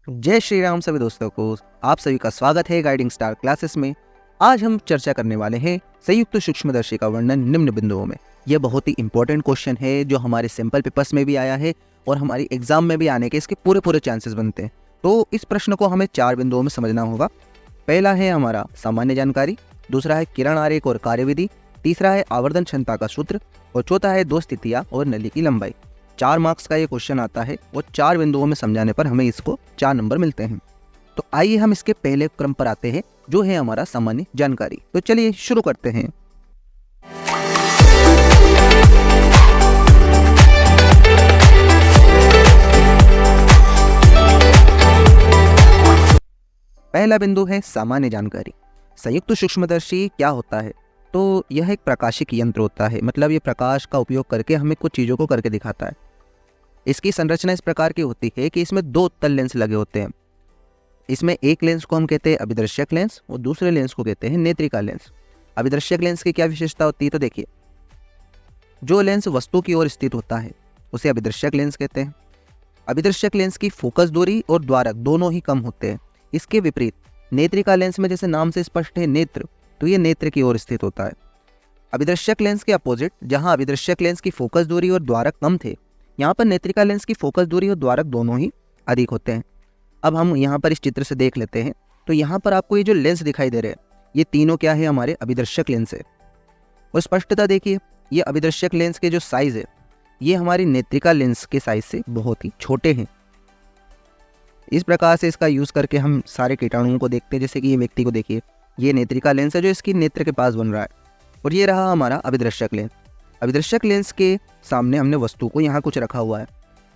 जय श्री राम सभी दोस्तों को आप सभी का स्वागत है गाइडिंग स्टार क्लासेस में। आज हम चर्चा करने वाले हैं संयुक्त सूक्ष्मदर्शी का वर्णन निम्न बिंदुओं में। यह बहुत ही इंपॉर्टेंट क्वेश्चन है जो हमारे सिंपल पेपर्स में भी आया है और हमारी एग्जाम में भी आने के इसके पूरे चांसेस बनते हैं। तो इस प्रश्न को हमें 4 बिंदुओं में समझना होगा। पहला है हमारा सामान्य जानकारी, दूसरा है किरण आरेख और कार्यविधि, तीसरा है आवर्धन क्षमता का सूत्र और चौथा है 2 स्थितियां और नली की लंबाई। 4 मार्क्स का ये क्वेश्चन आता है और 4 बिंदुओं में समझाने पर हमें इसको 4 नंबर मिलते हैं। तो आइए हम इसके पहले क्रम पर आते हैं जो है हमारा सामान्य जानकारी। तो चलिए शुरू करते हैं। पहला बिंदु है सामान्य जानकारी। संयुक्त सूक्ष्मदर्शी क्या होता है? तो यह एक प्रकाशिक यंत्र होता है, मतलब ये प्रकाश का उपयोग करके हमें कुछ चीज़ों को करके दिखाता है। इसकी संरचना इस प्रकार की होती है कि इसमें 2 उत्तल लेंस लगे होते हैं। इसमें एक लेंस को हम कहते हैं अभिदर्शक लेंस और दूसरे लेंस को कहते हैं नेत्रिका लेंस। अभिदर्शक लेंस की क्या विशेषता होती है? तो देखिए, जो लेंस वस्तु की ओर स्थित होता है उसे अभिदर्शक लेंस कहते हैं। अभिदर्शक लेंस की फोकस दूरी और द्वारक दोनों ही कम होते हैं। इसके विपरीत नेत्रिका लेंस में जैसे नाम से स्पष्ट है नेत्र, तो ये नेत्र की ओर स्थित होता है। अभिदर्शक लेंस के अपोजिट, जहां अभिदर्शक लेंस की फोकस दूरी और द्वारक कम थे, यहाँ पर नेत्रिका लेंस की फोकस दूरी और द्वारक दोनों ही अधिक होते हैं। अब हम यहाँ पर इस चित्र से देख लेते हैं। तो यहाँ पर आपको ये जो लेंस दिखाई दे रहे हैं, ये तीनों क्या है? हमारे अभिदर्शक लेंस है। और स्पष्टता देखिए, ये अभिदर्शक लेंस के जो साइज है ये हमारी नेत्रिका लेंस के साइज से बहुत ही छोटे हैं। इस प्रकार से इसका यूज करके हम सारे कीटाणुओं को देखते हैं। जैसे कि ये व्यक्ति को देखिए, ये नेत्रिका लेंस है जो इसकी नेत्र के पास बन रहा है और ये रहा हमारा अभिदर्शक लेंस। अभिदर्शक लेंस के सामने हमने वस्तु को यहाँ कुछ रखा हुआ है।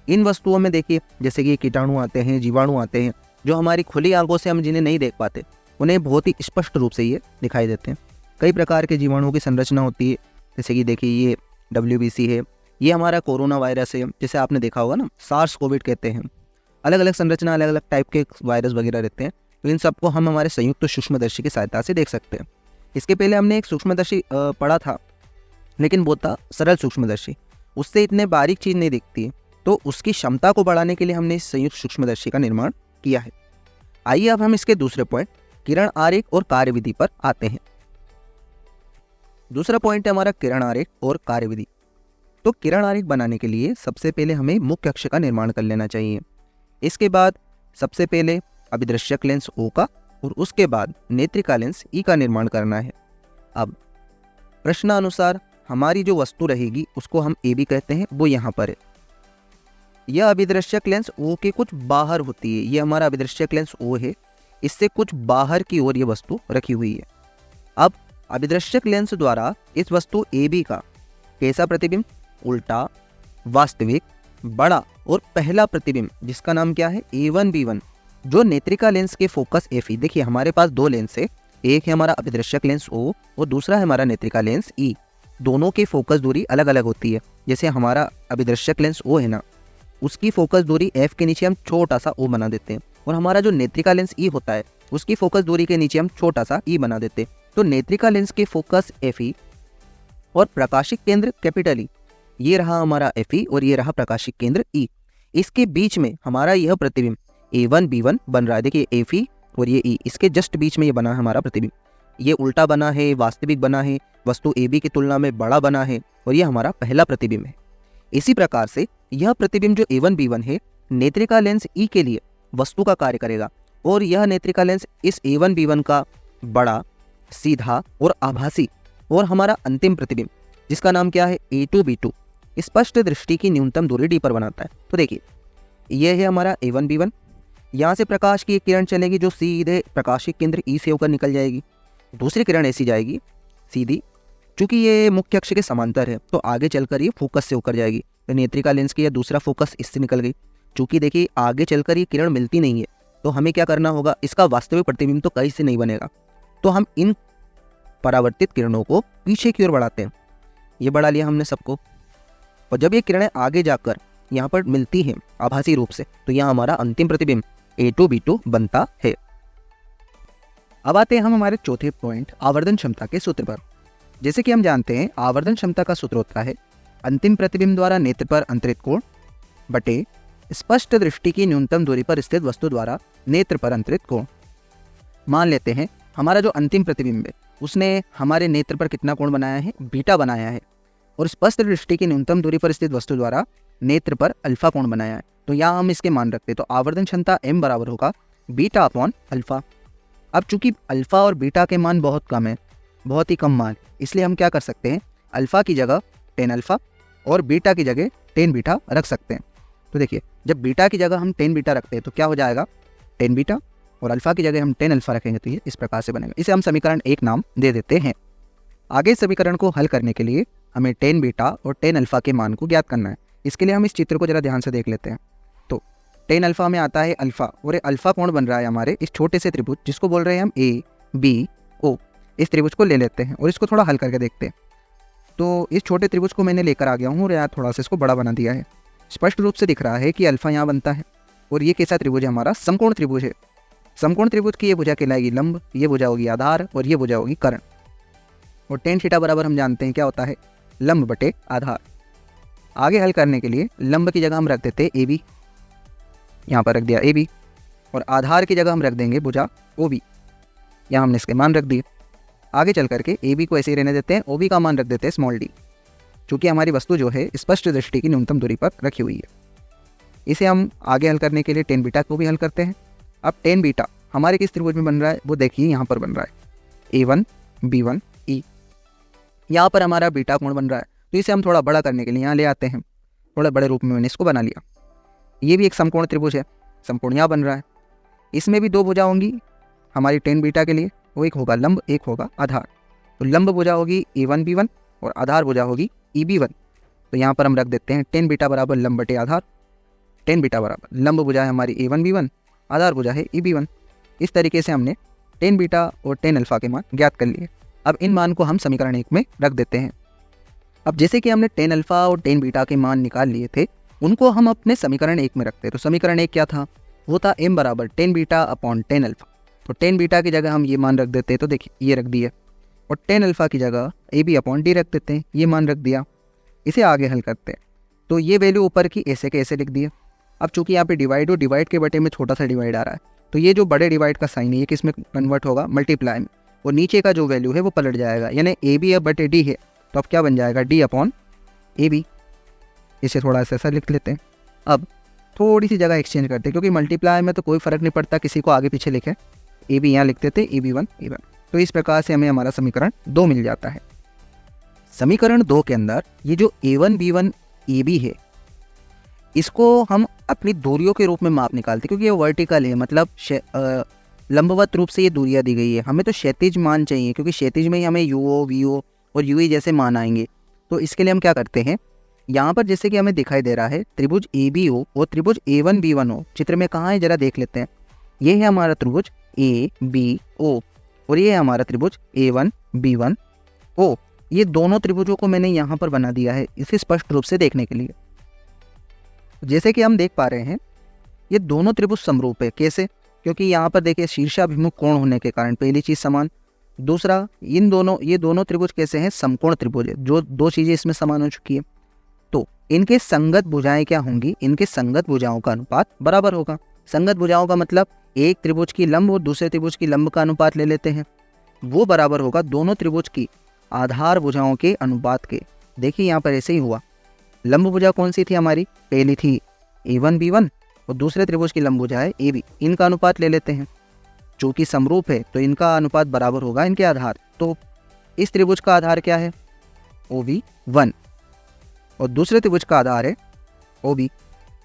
इन वस्तुओं में देखिए, जैसे कि कीटाणु आते हैं, जीवाणु आते हैं, जो हमारी खुली आंखों से हम जिन्हें नहीं देख पाते उन्हें बहुत ही स्पष्ट रूप से ये दिखाई देते हैं। कई प्रकार के जीवाणुओं की संरचना होती है। जैसे कि देखिए, ये WBC है, ये हमारा कोरोना वायरस है, जैसे आपने देखा होगा ना, सार्स कोविड कहते हैं। अलग अलग संरचना, अलग अलग टाइप के वायरस वगैरह रहते हैं। तो इन सबको हम हमारे संयुक्त सूक्ष्मदर्शी की सहायता से देख सकते हैं। इसके पहले हमने एक सूक्ष्मदर्शी पढ़ा था, लेकिन वो था सरल सूक्ष्मदर्शी। उससे इतने बारीक चीज़ नहीं दिखती है, तो उसकी क्षमता को बढ़ाने के लिए हमने इस संयुक्त सूक्ष्मदर्शी का निर्माण किया है। आइए अब हम इसके दूसरे पॉइंट किरण आरेख और कार्यविधि पर आते हैं। दूसरा पॉइंट है हमारा किरण आरेख और कार्यविधि। तो किरण आरेख बनाने के लिए सबसे पहले हमें मुख्य अक्ष का निर्माण कर लेना चाहिए। इसके बाद सबसे पहले अभिदर्शक लेंस O का और उसके बाद नेत्रिका लेंस E का निर्माण करना है। अब प्रश्नानुसार हमारी जो वस्तु रहेगी उसको हम AB कहते हैं, वो यहाँ पर है। यह अभिदर्शक लेंस O के कुछ बाहर होती है। ये हमारा अभिदर्शक लेंस O है, इससे कुछ बाहर की ओर ये वस्तु रखी हुई है। अब अभिदर्शक लेंस द्वारा इस वस्तु AB का कैसा प्रतिबिंब? उल्टा, वास्तविक, बड़ा और पहला प्रतिबिंब, जिसका नाम क्या है? A1B1, जो नेत्रिका लेंस के फोकस FE। देखिए, हमारे पास 2 लेंस है, एक है हमारा अभिदर्शक लेंस O और दूसरा है हमारा नेत्रिका लेंस E। दोनों की फोकस दूरी अलग अलग होती है। जैसे हमारा अभिदर्शक लेंस O है ना, उसकी फोकस दूरी F के नीचे हम छोटा सा O बना देते हैं, और हमारा जो नेत्रिका लेंस E होता है उसकी फोकस दूरी के नीचे हम छोटा सा E बना देते हैं। तो नेत्रिका लेंस के फोकस FE और प्रकाशिक केंद्र कैपिटल E, ये रहा हमारा FE और ये रहा प्रकाशिक केंद्र E। इसके बीच में हमारा यह प्रतिबिंब A1B1 बन रहा है। देखिए, FE और ये E, इसके जस्ट बीच में ये बना है हमारा प्रतिबिंब। ये उल्टा बना है, वास्तविक बना है, वस्तु AB की तुलना में बड़ा बना है, और ये हमारा पहला प्रतिबिंब है। इसी प्रकार से यह प्रतिबिंब जो A1B1 है, नेत्रिका लेंस E के लिए वस्तु का कार्य करेगा, और यह नेत्रिका लेंस इस A1B1 का बड़ा, सीधा और आभासी, और हमारा अंतिम प्रतिबिंब जिसका नाम क्या है? A2B2, स्पष्ट दृष्टि की न्यूनतम दूरी D पर बनाता है। तो देखिए, यह है हमारा A1B1। यहाँ से प्रकाश की एक किरण चलेगी जो सीधे प्रकाशिक केंद्र E से होकर निकल जाएगी। दूसरी किरण ऐसी जाएगी सीधी, चूंकि ये मुख्य अक्ष के समांतर है तो आगे चलकर ये फोकस से होकर जाएगी। तो नेत्रिका लेंस की यह दूसरा फोकस इससे निकल गई। चूंकि देखिए, आगे चलकर ये किरण मिलती नहीं है, तो हमें क्या करना होगा? इसका वास्तविक प्रतिबिंब तो कहीं से नहीं बनेगा, तो हम इन परावर्तित किरणों को पीछे की ओर बढ़ाते हैं। ये बढ़ा लिया हमने सबको, और जब ये किरणें आगे जाकर यहाँ पर मिलती हैं आभासी रूप से, तो यहाँ हमारा अंतिम प्रतिबिंब A2B2 बनता है। अब आते हैं हम हमारे चौथे पॉइंट आवर्धन क्षमता के सूत्र पर। जैसे कि हम जानते हैं, आवर्धन क्षमता का सूत्र होता है अंतिम प्रतिबिंब द्वारा नेत्र पर अंतरित कोण बटे स्पष्ट दृष्टि की न्यूनतम दूरी पर स्थित वस्तु द्वारा नेत्र पर अंतरित कोण। मान लेते हैं हमारा जो अंतिम प्रतिबिंब है उसने हमारे नेत्र पर कितना कोण बनाया है, बीटा बनाया है, और स्पष्ट दृष्टि की न्यूनतम दूरी पर स्थित वस्तु द्वारा नेत्र पर अल्फा कोण बनाया है। तो यहाँ हम इसके मान रखते हैं, तो आवर्धन क्षमता m बराबर होगा बीटा अपॉन अल्फा। अब चूंकि अल्फा और बीटा के मान बहुत कम है, बहुत ही कम मान, इसलिए हम क्या कर सकते हैं, अल्फा की जगह टेन अल्फा और बीटा की जगह टेन बीटा रख सकते हैं। तो देखिए जब बीटा की जगह हम टेन बीटा रखते हैं तो क्या हो जाएगा, टेन बीटा, और अल्फा की जगह हम टेन अल्फा रखेंगे तो ये इस प्रकार से बनेगा। इसे हम समीकरण 1 नाम दे देते हैं। आगे इस समीकरण को हल करने के लिए हमें टेन बीटा और टेन अल्फा के मान को ज्ञात करना है। इसके लिए हम इस चित्र को जरा ध्यान से देख लेते हैं। तो टेन अल्फा में आता है अल्फा, और ये अल्फा कोण बन रहा है हमारे इस छोटे से त्रिभुज जिसको बोल रहे हैं हम ABO। इस त्रिभुज को ले लेते हैं और इसको थोड़ा हल करके देखते हैं। तो इस छोटे त्रिभुज को मैंने लेकर आ गया हूँ और यहाँ थोड़ा सा इसको बड़ा बना दिया है। स्पष्ट रूप से दिख रहा है कि अल्फा यहाँ बनता है, और ये कैसा त्रिभुज है हमारा, समकोण त्रिभुज है। समकोण त्रिभुज की ये भुजा कहलाएगी लंब, ये भुजा होगी आधार, और ये भुजा होगी कर्ण। और टेन थीटा बराबर हम जानते हैं क्या होता है, लंब बटे आधार। आगे हल करने के लिए लंब की जगह हम रख देते हैं AB, यहाँ पर रख दिया AB, और आधार की जगह हम रख देंगे भुजा OB, यहाँ हमने इसके मान रख दिए। आगे चल करके AB को ऐसे ही रहने देते हैं, OB का मान रख देते हैं स्मॉल d, चूँकि हमारी वस्तु जो है स्पष्ट दृष्टि की न्यूनतम दूरी पर रखी हुई है। इसे हम आगे हल करने के लिए टेन बीटा को भी हल करते हैं। अब टेन बीटा हमारे किस त्रिभुज में बन रहा है, वो देखिए यहाँ पर बन रहा है A1 B1 E, यहाँ पर हमारा बीटा कोण बन रहा है। तो इसे हम थोड़ा बड़ा करने के लिए यहाँ ले आते हैं, थोड़ा बड़े रूप में मैंने इसको बना लिया। ये भी एक समकोण त्रिभुज है, समकोण यहाँ बन रहा है। इसमें भी दो भुजा होंगी हमारी टेन बीटा के लिए, वो एक होगा लंब, एक होगा आधार। तो लंब भुजा होगी A1 B1 और आधार भुजा होगी EB1। तो यहाँ पर हम रख देते हैं टेन बीटा बराबर लंब बटे आधार। टेन बीटा बराबर लंब भुजा है हमारी A1 B1, आधार भुजा है EB1। इस तरीके से हमने टेन बीटा और टेन अल्फा के मान ज्ञात कर लिए। अब इन मान को हम समीकरण 1 में रख देते हैं। अब जैसे कि हमने टेन अल्फा और टेन बीटा के मान निकाल लिए थे, उनको हम अपने समीकरण 1 में रखते हैं। तो समीकरण 1 क्या था, वो था m बराबर tan beta upon tan alpha. तो टेन बीटा की जगह हम ये मान रख देते हैं, तो देखिए ये रख दिया, और टेन अल्फा की जगह AB अपॉन D रख देते हैं, ये मान रख दिया। इसे आगे हल करते हैं, तो ये वैल्यू ऊपर की ऐसे के ऐसे लिख दिए। अब चूंकि यहाँ पे डिवाइड हो, डिवाइड के बटे में छोटा सा डिवाइड आ रहा है, तो ये जो बड़े डिवाइड का साइन है ये किस में कन्वर्ट होगा, मल्टीप्लाई में, और नीचे का जो वैल्यू है वो पलट जाएगा, यानी AB अब बटे D है, तो अब क्या बन जाएगा D अपॉन AB। इसे थोड़ा सा ऐसा लिख लेते हैं। अब थोड़ी सी जगह एक्सचेंज करते हैं, क्योंकि मल्टीप्लाई में तो कोई फ़र्क नहीं पड़ता किसी को आगे पीछे लिखे, AB यहाँ लिख देते AB1 A1। तो इस प्रकार से हमें हमारा समीकरण 2 मिल जाता है। समीकरण 2 के अंदर ये जो A1 B1 AB है, इसको हम अपनी दूरियों के रूप में माप निकालते हैं, क्योंकि ये वर्टिकल है, मतलब लंबवत रूप से ये दूरियां दी गई है। हमें तो क्षैतिज मान चाहिए, क्योंकि क्षैतिज में ही हमें UO VO और UE जैसे मान आएंगे। तो इसके लिए हम क्या करते हैं, यहाँ पर जैसे कि हमें दिखाई दे रहा है त्रिभुज ABO और त्रिभुज A1 B1 हो, चित्र में कहाँ है जरा देख लेते हैं। ये है हमारा त्रिभुज ABO और ये है हमारा त्रिभुज A1 B1 O। ये दोनों त्रिभुजों को मैंने यहाँ पर बना दिया है इसे स्पष्ट रूप से देखने के लिए। जैसे कि हम देख पा रहे हैं ये दोनों त्रिभुज समरूप है। कैसे, क्योंकि यहाँ पर देखिए शीर्षाभिमुख कोण होने के कारण पहली चीज समान, दूसरा ये दोनों त्रिभुज कैसे हैं, समकोण त्रिभुज है, जो दो चीजें इसमें समान हो चुकी है। तो इनके संगत भुजाएं क्या होंगी, इनके संगत भुजाओं का अनुपात बराबर होगा। संगत भुजाओं का मतलब एक त्रिभुज की लंब और दूसरे त्रिभुज की लंब का अनुपात ले लेते हैं, वो बराबर होगा दोनों त्रिभुज की आधार भुजाओं के अनुपात के। देखिए यहाँ पर ऐसे ही हुआ, लंब भुजा कौन सी थी हमारी, पहली थी A1 B1 और दूसरे त्रिभुज की लंब भुजा है AB, इनका अनुपात ले लेते हैं। चूंकि समरूप है तो इनका अनुपात बराबर होगा इनके आधार। तो इस त्रिभुज का आधार क्या है, OB1, और दूसरे त्रिभुज का आधार है OB,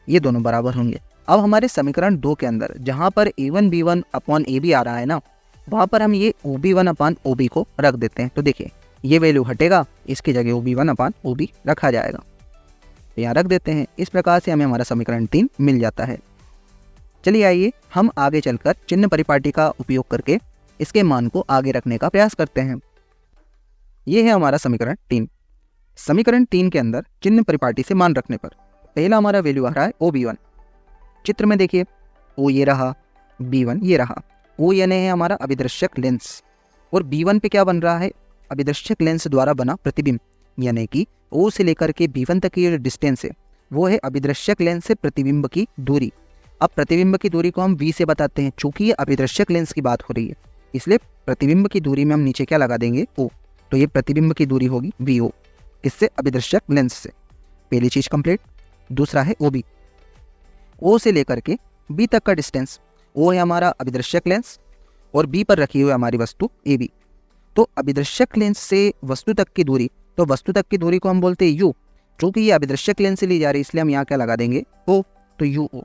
ये दोनों बराबर होंगे। अब हमारे समीकरण 2 के अंदर जहां पर A1 B1 अपॉन AB आ रहा है ना, वहां पर हम ये OB1 अपॉन OB को रख देते हैं। तो देखिए ये वैल्यू हटेगा, इसकी जगह OB1 अपॉन OB रखा जाएगा, तो यहाँ रख देते हैं। इस प्रकार से हमें हमारा समीकरण 3 मिल जाता है। चलिए आइए हम आगे चलकर चिन्ह परिपाटी का उपयोग करके इसके मान को आगे रखने का प्रयास करते हैं। ये है हमारा समीकरण 3। समीकरण 3 के अंदर चिन्ह परिपाटी से मान रखने पर पहला हमारा वैल्यू आ रहा है OB1। चित्र में देखिए O ये रहा, B1 ये रहा। O यानी है हमारा अभिदृश्यक लेंस, और B1 पे क्या बन रहा है, अभिदृश्यक लेंस द्वारा बना प्रतिबिंब, यानी कि O से लेकर के B1 तक की जो डिस्टेंस है वो है अभिदृश्यक लेंस से प्रतिबिंब की दूरी। अब प्रतिबिंब की दूरी को हम v से बताते हैं, चूंकि ये अभिदृश्यक लेंस की बात हो रही है इसलिए प्रतिबिंब की दूरी में हम नीचे क्या लगा देंगे, o। तो ये प्रतिबिंब की दूरी होगी vo, किससे, अभिदृश्यक लेंस से। पहली चीज कंप्लीट। दूसरा है OB, O से लेकर के B तक का डिस्टेंस। O है हमारा अभिदृश्यक लेंस और B पर रखी हुई हमारी वस्तु AB। तो अभिदृश्यक लेंस से वस्तु तक की दूरी, तो वस्तु तक की दूरी को हम बोलते हैं U। चूंकि ये अभिदृश्यक लेंस से ली जा रही है इसलिए हम यहाँ क्या लगा देंगे, O। तो UO।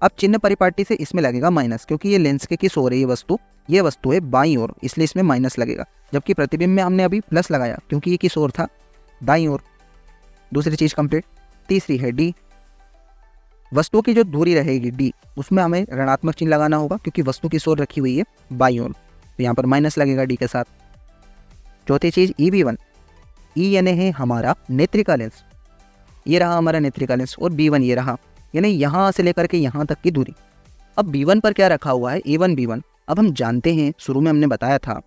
अब चिन्ह परिपाटी से इसमें लगेगा माइनस, क्योंकि ये लेंस के किस ओर है, ये वस्तु है बाईं ओर, इसलिए इसमें माइनस लगेगा। जबकि प्रतिबिंब में हमने अभी प्लस लगाया क्योंकि ये किस ओर था, दाईं ओर। दूसरी चीज कंप्लीट। तीसरी है D, वस्तु की जो दूरी रहेगी D, उसमें हमें ऋणात्मक चिन्ह लगाना होगा क्योंकि वस्तु किस ओर रखी हुई है, बाईं ओर, तो यहाँ पर माइनस लगेगा D के साथ। चौथी चीज EB1, E यानी है हमारा नेत्रिका लेंस, ये रहा हमारा नेत्रिका लेंस, और B1 ये रहा, यानी यहाँ से लेकर के यहाँ तक की दूरी। अब B1 पर क्या रखा हुआ है, A1 B1। अब हम जानते हैं, शुरू में हमने बताया था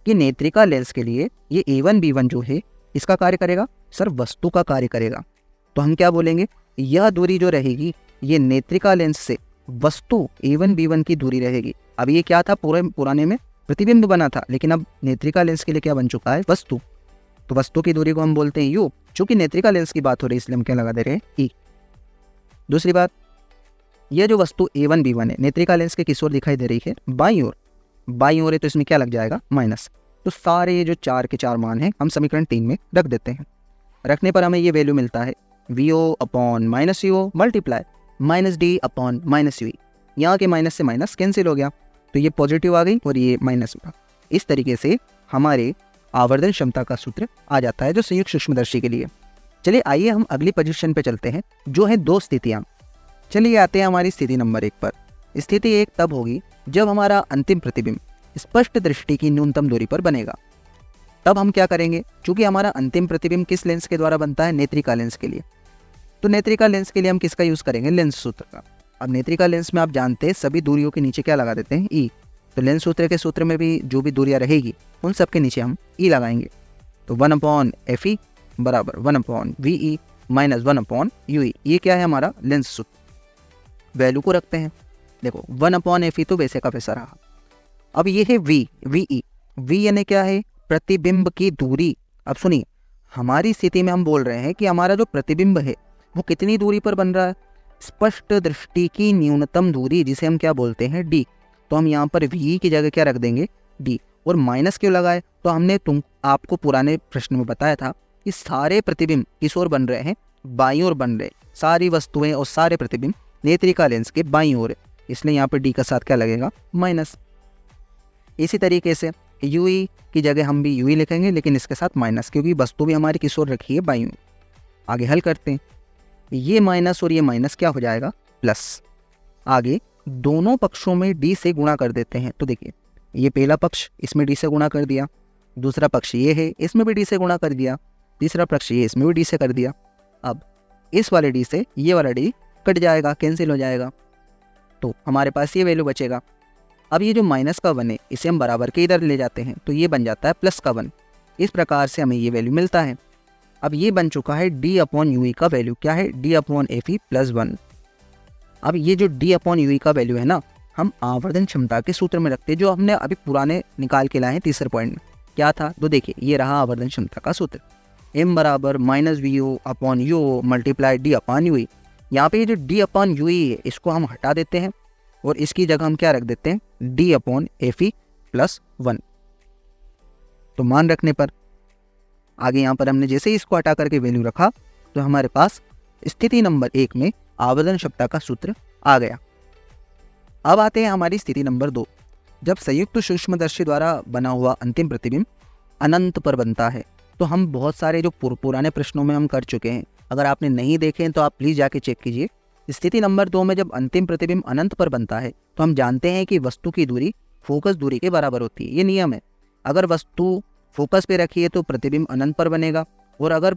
कि नेत्रिका लेंस के लिए ये A1 B1 जो है इसका कार्य करेगा, सर वस्तु का कार्य करेगा। तो हम क्या बोलेंगे, यह दूरी जो रहेगी ये नेत्रिका लेंस से वस्तु A1 B1 की दूरी रहेगी। अब ये क्या था, पुराने में प्रतिबिंब बना था, लेकिन अब नेत्रिका लेंस के लिए क्या बन चुका है, वस्तु। तो वस्तु की दूरी को हम बोलते हैं U। चूंकि नेत्रिका लेंस की बात हो रही है इसलिए हम क्या लगा दे रहे हैं, E। दूसरी बात, यह जो वस्तु A1 B1 है नेत्रिका लेंस के किस ओर दिखाई दे रही है, बाईं ओर। बाईं ओर है तो इसमें क्या लग जाएगा, माइनस। तो सारे जो 4 के 4 मान हैं हम समीकरण 3 में रख देते हैं। रखने पर हमें ये वैल्यू मिलता है VO upon minus UO multiply minus D upon minus UE। यहाँ के माइनस से माइनस कैंसिल हो गया तो ये पॉजिटिव आ गई और ये माइनस हुआ। इस तरीके से हमारे आवर्धन क्षमता का सूत्र आ जाता है जो संयुक्त सूक्ष्मदर्शी के लिए। चलिए आइए हम अगली पोजीशन पे चलते हैं जो है 2 स्थितियां। चलिए आते हैं हमारी स्थिति नंबर 1 पर। स्थिति 1 तब होगी जब हमारा अंतिम प्रतिबिंब स्पष्ट दृष्टि की न्यूनतम दूरी पर बनेगा। तब हम क्या करेंगे, चूंकि हमारा अंतिम प्रतिबिंब किस लेंस के द्वारा बनता है, नेत्रिका लेंस के लिए, तो नेत्रिका लेंस के लिए हम किसका यूज करेंगे, लेंस सूत्र का। अब नेत्रिका लेंस में आप जानते हैं सभी दूरियों के नीचे क्या लगा देते हैं, E। तो लेंस सूत्र के सूत्र में भी जो भी दूरियां रहेगी उन सब के नीचे हम E लगाएंगे। तो 1/FE बराबर 1/VE माइनस 1/UE। ये क्या है हमारा लेंस सूत्र। वैल्यू को रखते हैं, देखो 1/FE तो वैसे का वैसा रहा। अब ये है VE। V यानी क्या है, प्रतिबिंब की दूरी। अब सुनिए, हमारी स्थिति में हम बोल रहे हैं कि हमारा जो प्रतिबिंब है वो कितनी दूरी पर बन रहा है, स्पष्ट दृष्टि की न्यूनतम दूरी, जिसे हम क्या बोलते हैं, D। तो हम यहाँ पर VE की जगह क्या रख देंगे, D। और माइनस क्यों लगाए, तो हमने आपको पुराने प्रश्न में बताया था कि सारे प्रतिबिंब किस ओर बन रहे हैं, बाईं ओर बन रहे। सारी वस्तुएं और सारे प्रतिबिंब नेत्रिका लेंस के बाईं ओर है, इसलिए यहाँ पर D का साथ क्या लगेगा, माइनस। इसी तरीके से UE की जगह हम भी UE लिखेंगे लेकिन इसके साथ माइनस, क्योंकि वस्तु भी हमारी किस ओर रखी है, बाईं ओर। आगे हल करते हैं, ये माइनस और ये माइनस क्या हो जाएगा, प्लस। आगे दोनों पक्षों में D से गुणा कर देते हैं। तो देखिए, ये पहला पक्ष इसमें D से गुणा कर दिया, दूसरा पक्ष ये है इसमें भी D से गुणा कर दिया, तीसरा पक्ष ये इसमें भी D से कर दिया। अब इस वाले D से ये वाला D कट जाएगा, कैंसिल हो जाएगा, तो हमारे पास ये वैल्यू बचेगा। अब ये जो माइनस का 1 है इसे हम बराबर के इधर ले जाते हैं तो ये बन जाता है प्लस का 1। इस प्रकार से हमें ये वैल्यू मिलता है। अब ये बन चुका है D/UE का वैल्यू क्या है, D/FE प्लस 1। अब ये जो D/UE का वैल्यू है ना, हम आवर्धन क्षमता के सूत्र में रखते हैं, जो हमने अभी पुराने निकाल के लाए हैं तीसरे पॉइंट में। क्या था, तो देखिए ये रहा आवर्धन क्षमता का सूत्र, M बराबर -VO/UO मल्टीप्लाई D/UE। यहाँ पे ये जो D/UE है इसको हम हटा देते हैं और इसकी जगह हम क्या रख देते हैं, D/FE प्लस 1। तो मान रखने पर आगे यहाँ पर हमने जैसे ही इसको हटा करके वैल्यू रखा तो हमारे पास स्थिति नंबर 1 में आवर्धन क्षमता का सूत्र आ गया। अब आते हैं हमारी स्थिति नंबर 2, जब संयुक्त सूक्ष्मदर्शी द्वारा बना हुआ अंतिम प्रतिबिंब अनंत पर बनता है। तो हम बहुत सारे जो पुराने प्रश्नों में हम कर चुके हैं, अगर आपने नहीं देखे हैं तो आप प्लीज जाके चेक कीजिए। स्थिति नंबर 2 में जब अंतिम प्रतिबिंब अनंत पर बनता है तो हम जानते हैं कि वस्तु की दूरी फोकस दूरी के बराबर होती है। ये नियम है, अगर वस्तु फोकस पे रखी है तो प्रतिबिंब अनंत पर बनेगा, और अगर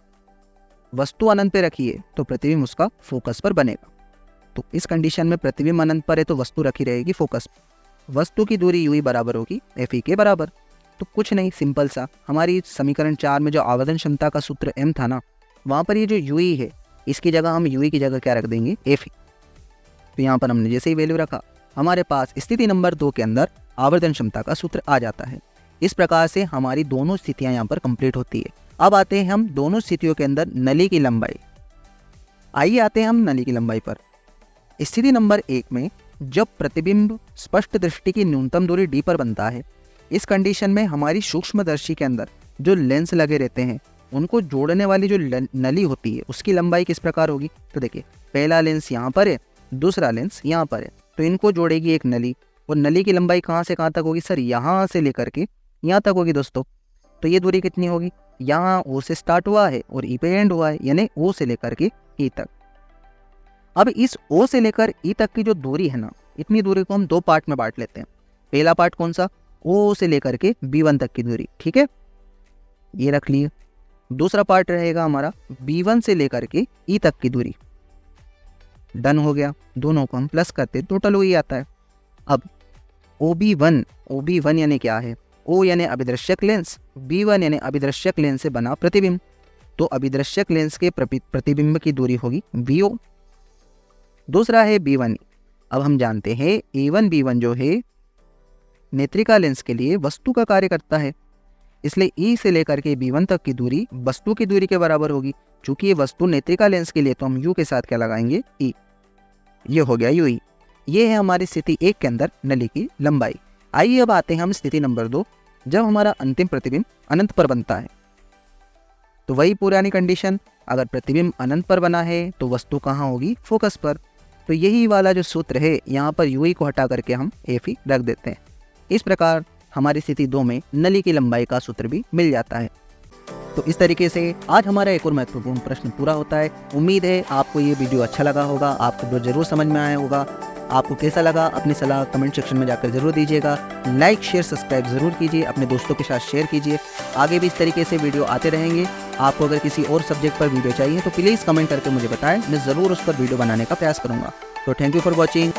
वस्तु अनंत पे रखी है तो प्रतिबिंब उसका फोकस पर बनेगा। तो इस कंडीशन में प्रतिबिंब अनंत पर है तो वस्तु रखी रहेगी फोकस पर। वस्तु की दूरी UE बराबर होगी FE के बराबर। तो कुछ नहीं, सिंपल सा, हमारी समीकरण 4 में जो आवर्धन क्षमता का सूत्र M था ना, वहाँ पर ये जो UE है इसकी जगह हम यू की जगह क्या रख देंगे, एफ। तो यहाँ पर हमने जैसे ही वैल्यू रखा, हमारे पास स्थिति नंबर 2 के अंदर आवर्धन क्षमता का सूत्र आ जाता है। इस प्रकार से हमारी दोनों स्थितियां यहाँ पर कंप्लीट होती है। अब आते हैं हम दोनों स्थितियों के अंदर नली की लंबाई। आइए आते हैं हम नली की लंबाई पर। स्थिति नंबर 1 में जब प्रतिबिंब स्पष्ट दृष्टि की न्यूनतम दूरी d पर बनता है, इस कंडीशन में हमारी सूक्ष्मदर्शी के अंदर जो लेंस लगे रहते हैं उनको जोड़ने वाली जो नली होती है उसकी लंबाई किस प्रकार होगी। तो देखिए, पहला लेंस यहाँ पर है, दूसरा लेंस यहाँ पर है, तो इनको जोड़ेगी एक नली। और नली की लंबाई कहाँ से कहाँ तक होगी सर, यहाँ से लेकर के यहाँ तक होगी दोस्तों। तो ये दूरी कितनी होगी, यहाँ O से स्टार्ट हुआ है और E पे एंड हुआ है, यानी O से लेकर के E तक। अब इस O से लेकर E तक की जो दूरी है ना, इतनी दूरी को हम 2 पार्ट में बांट लेते हैं। पहला पार्ट कौन सा, O से लेकर के B1 तक की दूरी, ठीक है, ये रख लिए। दूसरा पार्ट रहेगा हमारा B1 से लेकर के E तक की दूरी। डन हो गया, दोनों को हम प्लस करते टोटल वही आता है। अब OB1 यानी क्या है, O यानी अभिदृश्यक लेंस, B1 यानी अभिदृश्यक लेंस से बना प्रतिबिंब। तो अभिदृश्यक लेंस के प्रतिबिंब की दूरी होगी BO। दूसरा है B1। अब हम जानते हैं A1 B1 जो है नेत्रिका लेंस के लिए वस्तु का कार्य करता है, इसलिए E से लेकर के B1 तक की दूरी वस्तु की दूरी के बराबर होगी। चूंकि ये वस्तु नेत्रिका लेंस के लिए, तो हम U के साथ क्या लगाएंगे, E। ये हो गया UE। ये है हमारी स्थिति 1 के अंदर नली की लंबाई। आइए अब आते हैं हम स्थिति नंबर 2, जब हमारा अंतिम प्रतिबिंब अनंत पर बनता है। तो वही पुरानी कंडीशन, अगर प्रतिबिंब अनंत पर बना है तो वस्तु कहाँ होगी, फोकस पर। तो यही वाला जो सूत्र है, यहाँ पर UE को हटा करके हम FE रख देते हैं। इस प्रकार हमारी स्थिति 2 में नली की लंबाई का सूत्र भी मिल जाता है। तो इस तरीके से आज हमारा एक और महत्वपूर्ण प्रश्न पूरा होता है। उम्मीद है आपको ये वीडियो अच्छा लगा होगा, आपको जरूर समझ में आया होगा। आपको कैसा लगा अपनी सलाह कमेंट सेक्शन में जाकर जरूर दीजिएगा। लाइक शेयर सब्सक्राइब जरूर कीजिए, अपने दोस्तों के साथ शेयर कीजिए। आगे भी इस तरीके से वीडियो आते रहेंगे। आपको अगर किसी और सब्जेक्ट पर वीडियो चाहिए तो प्लीज़ कमेंट करके मुझे बताएं, मैं ज़रूर उस पर वीडियो बनाने का प्रयास करूँगा। तो थैंक यू फॉर वॉचिंग।